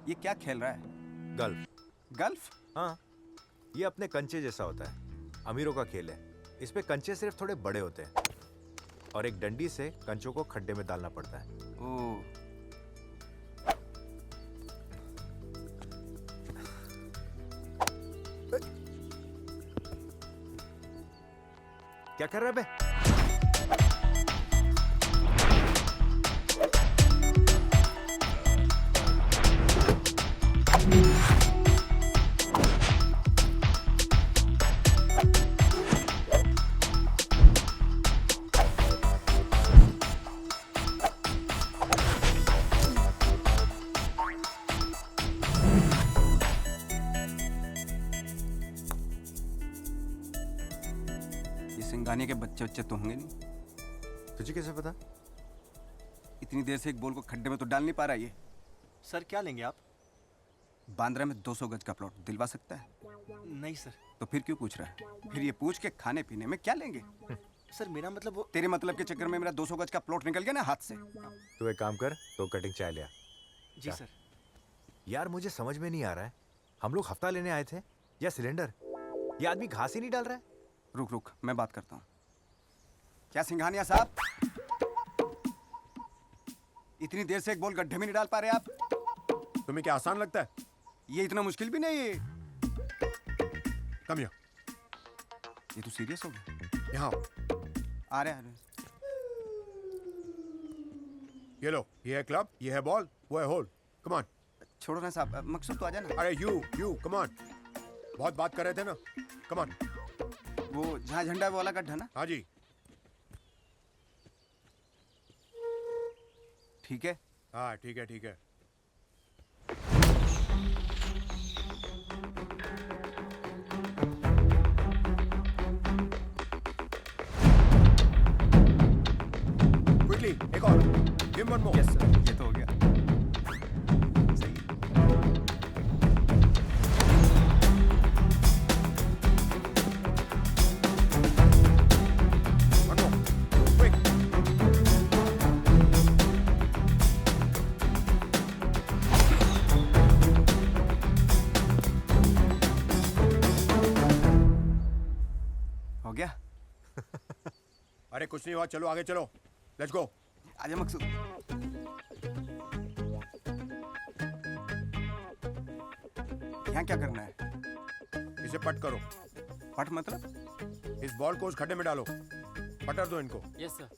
ये क्या खेल रहा है? गल्फ। गल्फ? हाँ, ये अपने कंचे जैसा होता है। अमीरों का खेल है। इस पे कंचे सिर्फ थोड़े बड़े होते हैं और एक डंडी से कंचों को खड्डे में डालना पड़ता है। ओह, क्या कर रहा है बे? ये सिंघानिया के बच्चे तो होंगे नहीं। तुझे कैसे पता? इतनी देर से एक बॉल को खड्डे में तो डाल नहीं पा रहा ये। सर क्या लेंगे आप? बांद्रा में 200 गज का प्लॉट दिलवा सकता है? नहीं सर। तो फिर क्यों पूछ रहा है? फिर ये पूछ के खाने पीने में क्या लेंगे? सर मेरा मतलब वो। तेरे मतलब के चक्कर में मेरा 200 गज का प्लॉट निकल गया ना हाथ से। तू एक काम कर, तो कटिंग चाय ले आ। जी सर। यार मुझे समझ में नहीं आ रहा है, हम लोग हफ्ता लेने आए थे या सिलेंडर? ये आदमी घास ही नहीं डाल रहा है। रुक मैं बात करता हूँ। क्या सिंघानिया साहब, इतनी देर से एक बॉल गड्ढे में नहीं डाल पा रहे आप? तुम्हें क्या आसान लगता है? ये इतना मुश्किल भी नहीं है। कम यहाँ। ये तो सीरियस हो गया। यहाँ आ रहे। ये लो, ये है क्लब, ये है बॉल, वो है होल। Come on. छोड़ो ना साहब, मकसूद तो आ जाना। अरे यू कम ऑन। बहुत बात कर रहे थे ना। Come on. वो जहाँ झंडा है वो वाला गड्ढा ना? हाँ जी। ठीक है। हाँ ठीक है ठीक है। क्विकली एक और। Give one more. Yes sir, ये तो हो गया। सही है। One more. Quick. हो गया। अरे कुछ नहीं हुआ, चलो आगे चलो। Let's go. आजा मकसूद। यहाँ क्या करना है? इसे पट करो। पट मतलब? इस बॉल को उस खड्डे में डालो। पटर दो इनको। Yes sir.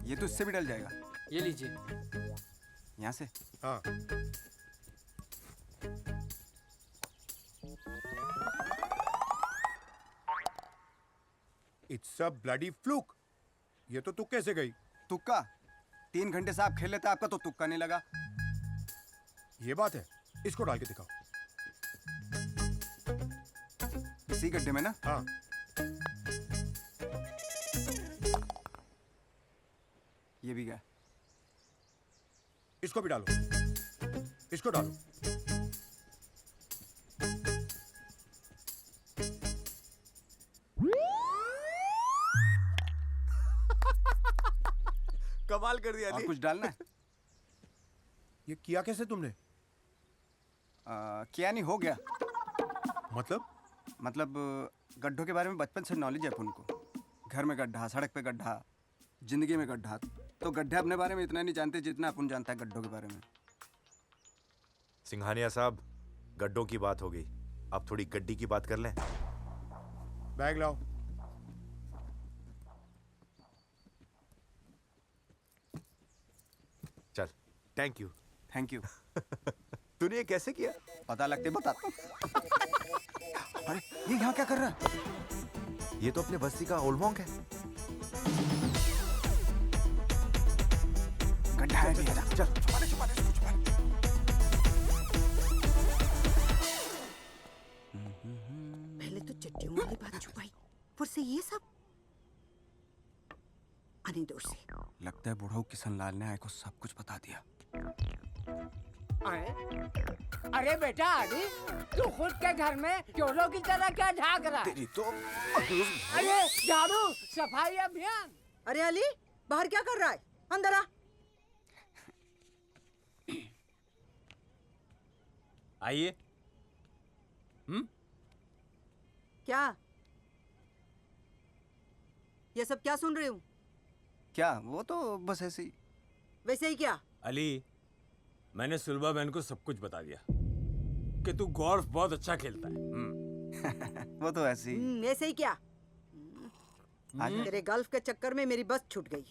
ये तो इससे भी डल जाएगा। ये लीजिए। यहाँ से? हाँ। It's a bloody fluke. ये तो तुक्के से गई। तुक्का? 3 घंटे से आप खेल लेते, आपका तो तुक्का नहीं लगा। ये बात है। इसको डाल के दिखाओ। इसी गड्ढे में ना? हाँ। ये भी गया। इसको भी डालो। इसको डालो। कमाल कर दिया और अली। कुछ डालना है? ये किया कैसे तुमने? क्या नहीं, हो गया। मतलब गड्ढों के बारे में बचपन से नॉलेज है अपन को। घर में गड्ढा, सड़क पे गड्ढा, जिंदगी में गड्ढा। तो गड्ढे अपने बारे में इतना नहीं जानते जितना अपन जानता है गड्ढों के बारे में। सिंघानिया साहब, गड्ढों की बात हो गई, अब थोड़ी गड्डी की बात कर लें। बैग लाओ। चल, थैंक यू। Thank you. तूने ये कैसे किया? पता लगते बताता हूँ। अरे ये यहाँ क्या कर रहा है? ये तो अपने बस्ती का ओल्ड है। गड्ढा है भी है। चल छुपा दे, छुपा दे, छुपा दे। पहले तो चट्टियों वाली बात छुपाई, फिर से ये सब। आने दो उसे। लगता है बुढ़ऊ किशन लाल ने आए को सब कुछ बता दिया। अरे बेटा अली, तू खुद के घर में चोरों की तरह क्या झांक रहा है? तेरी तो अरे झाड़ू सफाई अभियान। अरे अली, बाहर क्या कर रहा है? अंदर आ। आइए। क्या ये सब क्या सुन रही हूँ? क्या वो तो बस ऐसे ही। वैसे ही क्या? अली, मैंने सुलभा बहन को सब कुछ बता दिया कि तू गोल्फ बहुत अच्छा खेलता है। वो तो ऐसे ही। ऐसे ही क्या? तेरे गल्फ के चक्कर में मेरी बस छूट गई।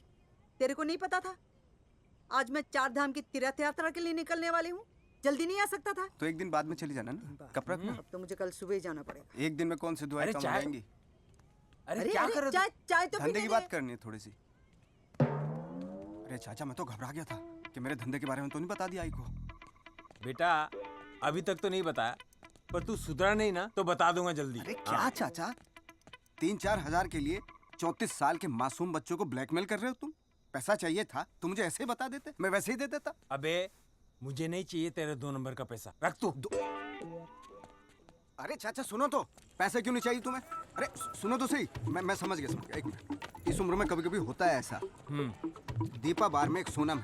तेरे को नहीं पता था आज मैं 4 धाम की तीर्थ यात्रा के लिए निकलने वाली हूँ? जल्दी नहीं आ सकता था? तो एक दिन बाद में चली जाना ना, कब रखना। अब तो मुझे कल सुबह ही जाना पड़ेगा। एक दिन में कौन सी दुआएं अरे कम चाय- जाएंगी। अरे क्या कर रहे चाय चाय तो धंधे पीने की दे। बात करनी है थोड़ी सी। अरे चाचा, मैं तो घबरा गया था कि मेरे धंधे के बारे में तो नहीं बता दिया आई को। हो? बेटा, अभी तक तो नहीं बताया, पर तू सुधरा नहीं ना तो बता दूंगा जल्दी। अरे क्या चाचा, 3-4 हजार के लिए 34 साल के मासूम बच्चों को ब्लैकमेल कर रहे हो तुम? पैसा चाहिए था तो मुझे ऐसे ही बता देते, मैं वैसे ही दे देता। अबे, मुझे नहीं चाहिए तेरे 2 नंबर का पैसा, रख तू। अरे चाचा सुनो तो, पैसे क्यों नहीं चाहिए तुम्हें? अरे सुनो तो सही, मैं समझ गया, एक मिनट। इस उम्र में कभी कभी होता है ऐसा। दीपा बार में एक सोनम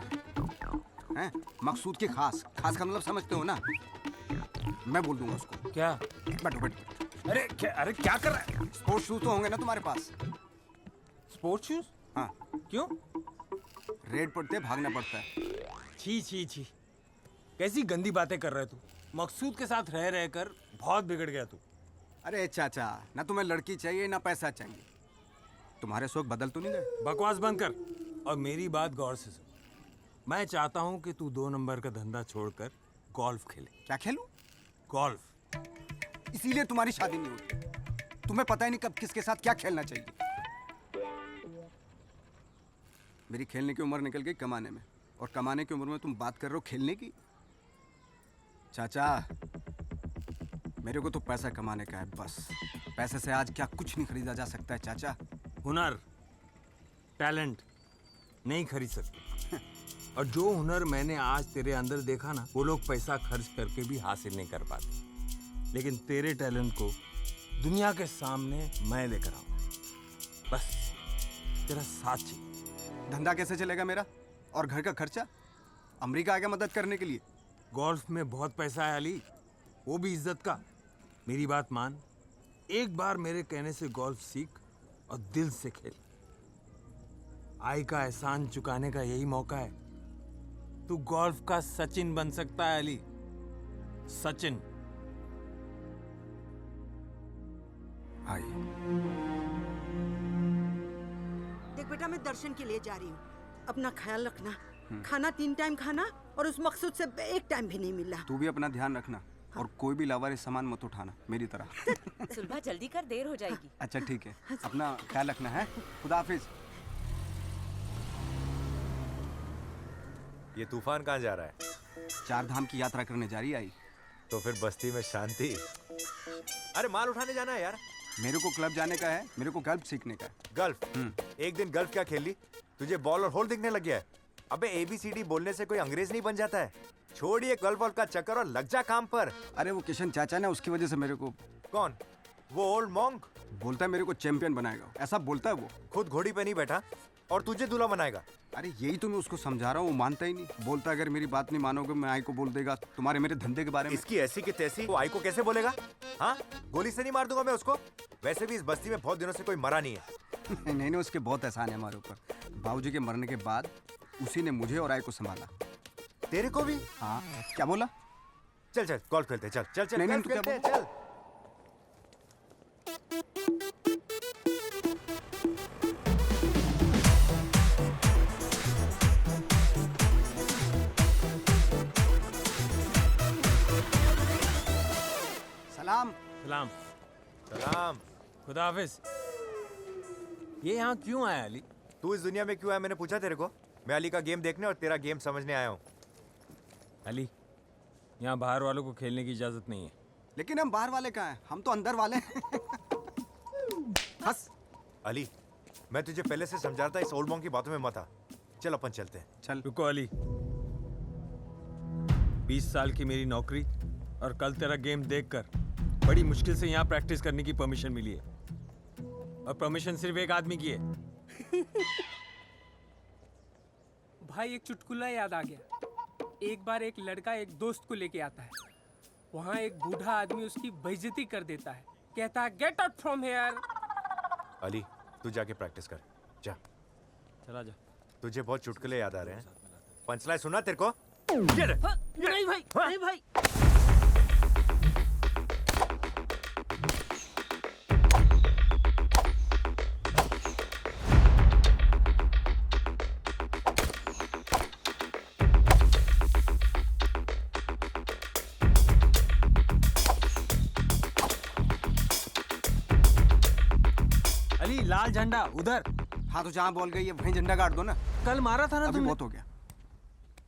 है, मकसूद की खास खास का मतलब समझते हो ना? मैं बोल दूंगा उसको। क्या? बैठो बैठो। अरे क्या कर रहा है? स्पोर्ट्स शूज तो होंगे ना तुम्हारे पास? Sports shoes? हाँ, क्यों? रेड पड़ते भागना पड़ता है। छी छी छी, कैसी गंदी बातें कर रहे तू। मकसूद के साथ रह रहकर बहुत बिगड़ गया तू। अरे चाचा, ना तुम्हें लड़की चाहिए ना पैसा चाहिए, तुम्हारे शौक बदल तो नहीं गए? बकवास बंद कर और मेरी बात गौर से सुन। मैं चाहता हूँ कि तू 2 नंबर का धंधा छोड़कर गोल्फ खेले। क्या खेलूं? गोल्फ। इसीलिए तुम्हारी शादी नहीं होती। तुम्हें पता ही नहीं कब किसके साथ क्या खेलना चाहिए। मेरी खेलने की उम्र निकल गई कमाने में, और कमाने की उम्र में तुम बात कर रहे हो खेलने की। चाचा, मेरे को तो पैसा कमाने का है बस। पैसे से आज क्या कुछ नहीं खरीदा जा सकता है चाचा। हुनर, टैलेंट नहीं खरीद सकते। और जो हुनर मैंने आज तेरे अंदर देखा ना, वो लोग पैसा खर्च करके भी हासिल नहीं कर पाते। लेकिन तेरे टैलेंट को दुनिया के सामने मैं लेकर आऊंगा। बस तेरा साथ चाहिए। धंधा कैसे चलेगा मेरा और घर का खर्चा? अमेरिका आ गया मदद करने के लिए। गोल्फ में बहुत पैसा है अली, वो भी इज्जत का। मेरी बात मान, एक बार मेरे कहने से गोल्फ सीख और दिल से खेल। आई का एहसान चुकाने का यही मौका है। तू गोल्फ का सचिन बन सकता है अली, सचिन। आई देख बेटा, मैं दर्शन के लिए जा रही हूँ। अपना ख्याल रखना। खाना 3 टाइम खाना, और उस मकसूद से एक टाइम भी नहीं मिल रहा। तू भी अपना ध्यान रखना, और कोई भी लावारिस सामान मत उठाना मेरी तरह। सुलभा जल्दी कर, देर हो जाएगी। अच्छा ठीक है, अपना ख्याल रखना है। खुदा हाफिज। ये तूफान कहाँ जा रहा है? 4 धाम की यात्रा करने जा रही आई। तो फिर बस्ती में शांति। अरे माल उठाने जाना है यार। मेरे को क्लब जाने का है, मेरे को गल्फ सीखने का है। गल्फ? एक दिन गल्फ क्या खेल ली? तुझे बॉल और होल दिखने लग गया है? अबे ABCD बोलने से कोई अंग्रेज नहीं बन जाता है। छोड़िए गल्फ वॉल्फ का चक्कर और लग जा काम पर। अरे वो किशन चाचा ना, उसकी वजह से मेरे को। कौन? वो ओल्ड मॉन्क? बोलता है मेरे को चैंपियन बनाएगा, ऐसा बोलता है वो। खुद घोड़ी पे नहीं बैठा और तुझे दूल्हा बनाएगा। अरे यही तो मैं उसको समझा रहा हूँ, वो मानता ही नहीं। बोलता अगर मेरी बात नहीं मानोगे मैं आई को बोल देगा तुम्हारे मेरे धंधे के बारे में। इसकी ऐसी की तैसी वो आई को कैसे बोलेगा? हाँ, गोली से नहीं मार दूंगा मैं उसको। वैसे भी इस बस्ती में बहुत दिनों से कोई मरा नहीं है। नहीं, उसके बहुत एहसान है हमारे ऊपर। बाबूजी के मरने के बाद उसी ने मुझे और आई को संभाला। तेरे को भी? हाँ। क्या बोला? चल चल गोल्फ खेलते हैं, चल चल चल। नहीं, गोल्फ तू क्या खेलते हैं, चल। सलाम। सलाम। सलाम। खुदा हाफिज। ये यहाँ क्यों आया अली? तू इस दुनिया में क्यों आया मैंने पूछा तेरे को? मैं अली का गेम देखने और तेरा गेम समझने आया हूँ। अली, यहाँ बाहर वालों को खेलने की इजाजत नहीं है। लेकिन हम बाहर वाले कहाँ हैं, हम तो अंदर वाले हैं। हंस। अली, मैं तुझे पहले से समझा रहा था, इस ओल्ड मॉन्क की बातों में मत आ। चल अपन चलते हैं। चल। रुको अली, 20 साल की मेरी नौकरी और कल तेरा गेम देखकर बड़ी मुश्किल से यहाँ प्रैक्टिस करने की परमिशन मिली है, और परमिशन सिर्फ एक आदमी की है। भाई एक चुटकुला याद आ गया। एक बार एक लड़का एक दोस्त को लेके आता है। वहाँ एक बूढ़ा आदमी उसकी बेइज्जती कर देता है, कहता है get out from here. Ali तू जाके प्रैक्टिस कर जा। चला जा। तुझे बहुत चुटकुले याद आ रहे हैं। पंचलाइन सुना तेरे को? नहीं भाई, नहीं भाई। अली लाल झंडा उधर। हाँ तो जहाँ बॉल गई है वहीं झंडा गाड़ दो ना। कल मारा था ना अभी तुमने। बहुत हो गया।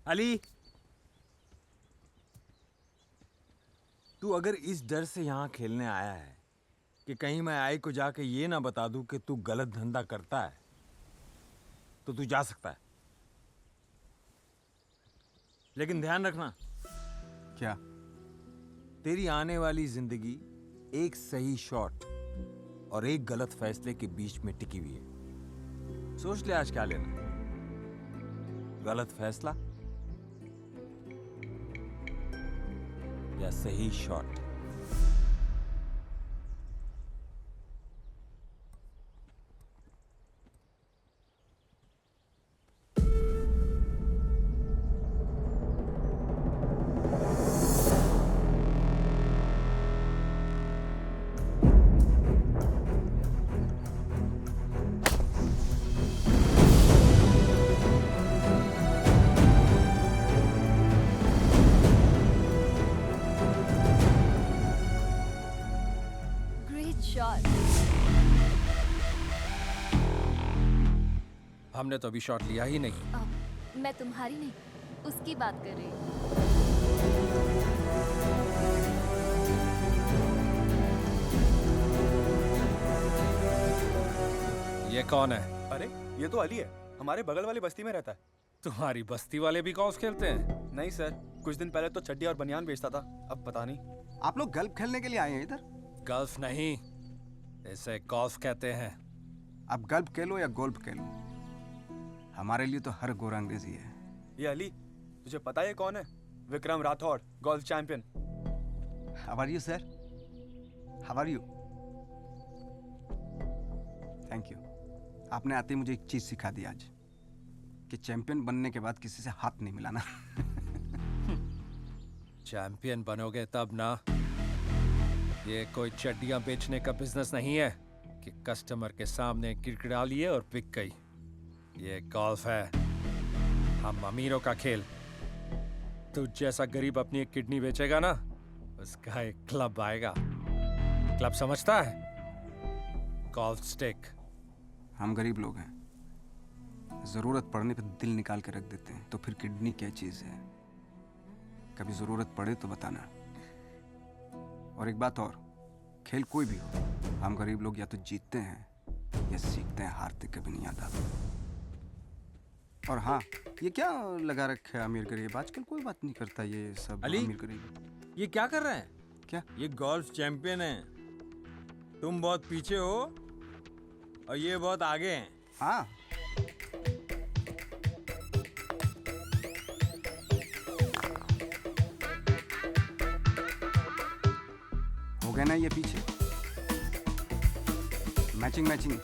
अली तू अगर इस डर से यहाँ खेलने आया है कि कहीं मैं आई को जाके ये ना बता दूं कि तू गलत धंधा करता है, तो तू जा सकता है, लेकिन ध्यान रखना क्या? तेरी आने वाली जिंदगी एक सही शॉट और एक गलत फैसले के बीच में टिकी हुई है। सोच ले आज क्या लेना, गलत फैसला या सही शॉट। हमने तो अभी शॉट लिया ही नहीं। मैं तुम्हारी नहीं, उसकी बात कर रही हूँ। ये कौन है? अरे ये तो अली है, हमारे बगल वाली बस्ती में रहता है। तुम्हारी बस्ती वाले भी गॉल्फ खेलते हैं? नहीं सर, कुछ दिन पहले तो चड्डी और बनियान बेचता था, अब पता नहीं। आप लोग गल्फ खेलने के लिए आए हैं इधर? गल्फ नहीं, इसे गॉल्फ कहते हैं। आप गल्फ खेलो या गोल्फ खेलो, हमारे लिए तो हर गोरा अंग्रेजी है। ये अली, तुझे पता है कौन है? Vikram Rathore, golf champion. How are you, sir? How are you? Thank you. आपने आते ही मुझे एक चीज सिखा दी आज, कि चैंपियन बनने के बाद किसी से हाथ नहीं मिलाना। चैंपियन बनोगे तब ना। ये कोई चड्डियां बेचने का बिजनेस नहीं है कि कस्टमर के सामने गिड़गिड़ा लिए और बिक गई। ये गोल्फ है, हम अमीरों का खेल। तू जैसा गरीब अपनी एक किडनी बेचेगा ना, उसका एक क्लब आएगा। क्लब समझता है? Golf stick. हम गरीब लोग हैं, जरूरत पड़ने पे दिल निकाल के रख देते हैं, तो फिर किडनी क्या चीज है? कभी जरूरत पड़े तो बताना। और एक बात और, खेल कोई भी हो, हम गरीब लोग या तो जीतते हैं या सीखते हैं, हारते कभी नहीं आता। और हाँ, ये क्या लगा रखे है अमीर गरीब? आजकल कोई बात नहीं करता ये सब अली? अमीर गरीब। ये क्या कर रहे हैं? क्या? ये गोल्फ चैंपियन है, तुम बहुत पीछे हो और ये बहुत आगे हैं। हाँ, हो गए ना ये पीछे। Matching matching